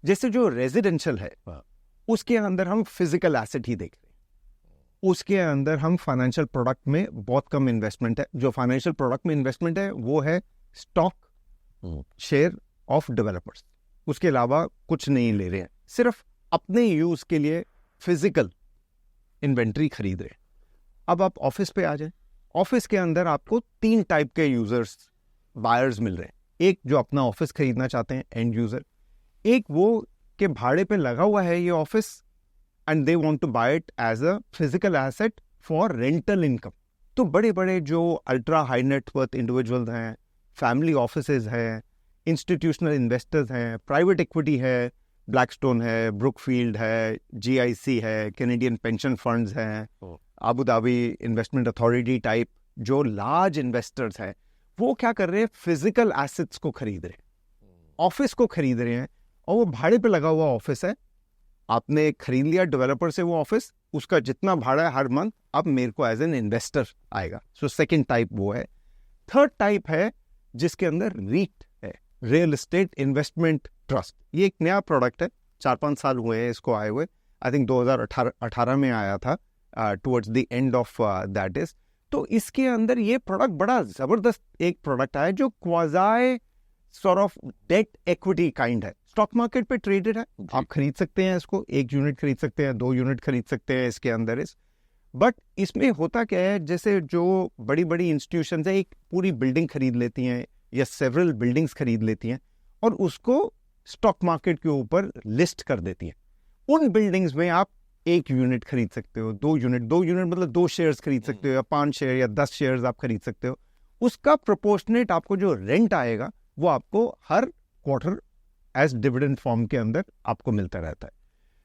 जैसे जो रेजिडेंशियल है उसके अंदर हम फिजिकल एसेट ही देख रहे हैं, उसके अंदर हम फाइनेंशियल प्रोडक्ट में बहुत कम इन्वेस्टमेंट है। जो फाइनेंशियल प्रोडक्ट में इन्वेस्टमेंट है वो है स्टॉक शेयर ऑफ डेवलपर्स, उसके अलावा कुछ नहीं ले रहे हैं, सिर्फ अपने यूज के लिए फिजिकल इन्वेंट्री खरीद रहे हैं। अब आप ऑफिस पे आ जाए, ऑफिस के अंदर आपको 3 टाइप के यूजर्स बायर्स मिल रहे हैं। एक जो अपना ऑफिस खरीदना चाहते हैं एंड यूजर, एक वो के भाड़े पे लगा हुआ है ये office and they want to buy it as a physical asset for rental income. तो बड़े बड़े जो अल्ट्रा हाई नेटवर्थ इंडिविजुअल्स हैं, फैमिली ऑफिसेज हैं, इंस्टीट्यूशनल इन्वेस्टर्स हैं, प्राइवेट इक्विटी है, ब्लैकस्टोन है, ब्रुकफील्ड है, GIC है, कैनेडियन पेंशन फंड्स हैं, Abu Dhabi investment authority type जो लार्ज इन्वेस्टर्स हैं, वो क्या कर रहे हैं, फिजिकल एसेट्स को खरीद रहे हैं, ऑफिस को खरीद रहे हैं। और वो भाड़े पे लगा हुआ ऑफिस है, आपने खरीद लिया डेवलपर से वो ऑफिस, उसका जितना भाड़ा है हर मंथ अब मेरे को एज एन इन्वेस्टर आएगा। सो सेकेंड टाइप वो है। थर्ड टाइप है जिसके अंदर रीट है, रियल एस्टेट इन्वेस्टमेंट ट्रस्ट। ये एक नया प्रोडक्ट है, 4-5 साल हुए हैं इसको आए हुए। आई थिंक 2018 में आया था, towards the end of that is. तो इसके अंदर ये प्रोडक्ट बड़ा जबरदस्त एक प्रोडक्ट है जो quasi sort of debt equity kind है, स्टॉक मार्केट पे ट्रेडेड है, आप खरीद सकते हैं इसको, 1 यूनिट खरीद सकते हैं, 2 यूनिट खरीद सकते हैं इसके अंदर इस। बट इसमें होता क्या है, जैसे जो बड़ी बड़ी इंस्टीट्यूशंस है एक पूरी बिल्डिंग खरीद लेती हैं या सेवरल बिल्डिंग्स खरीद लेती हैं और उसको स्टॉक मार्केट के ऊपर लिस्ट कर देती हैं। उन बिल्डिंग्स में आप 1 यूनिट खरीद सकते हो, 2 यूनिट मतलब 2 शेयर्स खरीद सकते हो, या 5 शेयर या 10 शेयर्स आप खरीद सकते हो। उसका प्रोपोर्शनेट आपको जो रेंट आएगा वो आपको हर क्वार्टर एज डिविडेंड फॉर्म के अंदर आपको मिलता रहता है।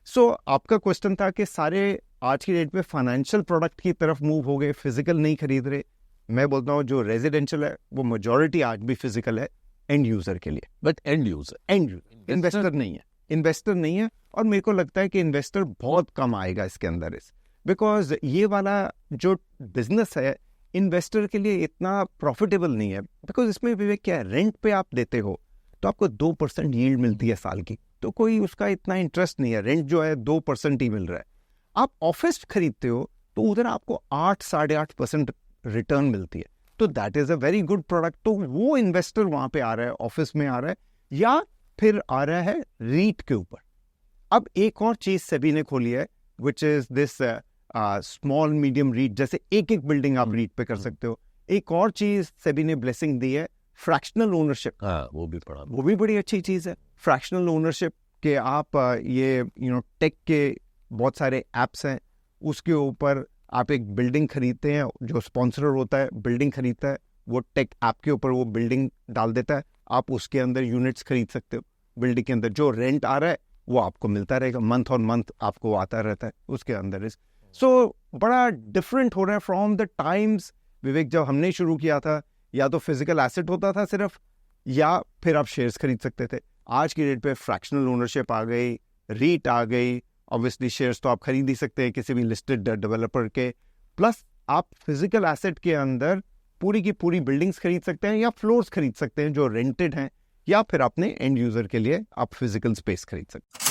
सो आपका क्वेश्चन था कि सारे आज की डेट में फाइनेंशियल प्रोडक्ट की तरफ मूव हो गए, फिजिकल नहीं खरीद रहे। मैं बोलता हूँ जो रेजिडेंशियल है वो मेजॉरिटी आज भी फिजिकल है एंड यूजर के लिए, बट एंड यूजर इन्वेस्टर नहीं है। और मेरे को लगता है कि इन्वेस्टर बहुत कम आएगा इसके अंदर इस, बिकॉज ये वाला जो बिजनेस है इन्वेस्टर के लिए इतना प्रॉफिटेबल नहीं है। बिकॉज इसमें विवेक क्या है, रेंट पे आप देते हो तो आपको 2% यील्ड मिलती है साल की, तो कोई उसका इतना इंटरेस्ट नहीं है, रेंट जो है 2% ही मिल रहा है। आप ऑफिस खरीदते हो तो उधर आपको 8-8.5% रिटर्न मिलती है, तो that is a very good product. तो वो इन्वेस्टर वहां पे आ रहा है, ऑफिस में आ रहा है, या फिर आ रहा है रीट के ऊपर। अब एक और चीज सेबी ने खोली है which is this small medium REIT, जैसे एक बिल्डिंग आप रीट पे कर सकते हो। एक और चीज सेबी ने ब्लेसिंग दी है, फ्रैक्शनल ओनरशिप। वो भी बड़ी अच्छी चीज है फ्रैक्शनल ओनरशिप के। आप ये टेक के बहुत सारे एप्स हैं, उसके ऊपर आप एक बिल्डिंग खरीदते हैं, जो स्पॉन्सर होता है बिल्डिंग खरीदता है, वो टेक ऐप के ऊपर वो बिल्डिंग डाल देता है, आप उसके अंदर यूनिट्स खरीद सकते हो। बिल्डिंग के अंदर जो रेंट आ रहा है वो आपको मिलता रहेगा, मंथ ऑन मंथ आपको आता रहता है उसके अंदर इस। सो बड़ा डिफरेंट हो रहा है फ्रॉम द टाइम्स विवेक जब हमने शुरू किया था, या तो फिजिकल एसेट होता था सिर्फ, या फिर आप शेयर्स खरीद सकते थे। आज की डेट पे फ्रैक्शनल ओनरशिप आ गई, रीट आ गई, ऑब्वियसली शेयर्स तो आप खरीद ही सकते हैं किसी भी लिस्टेड डेवलपर के, प्लस आप फिजिकल एसेट के अंदर पूरी की पूरी बिल्डिंग्स खरीद सकते हैं या फ्लोर्स खरीद सकते हैं जो रेंटेड हैं, या फिर अपने एंड यूजर के लिए आप फिजिकल स्पेस खरीद सकते हैं।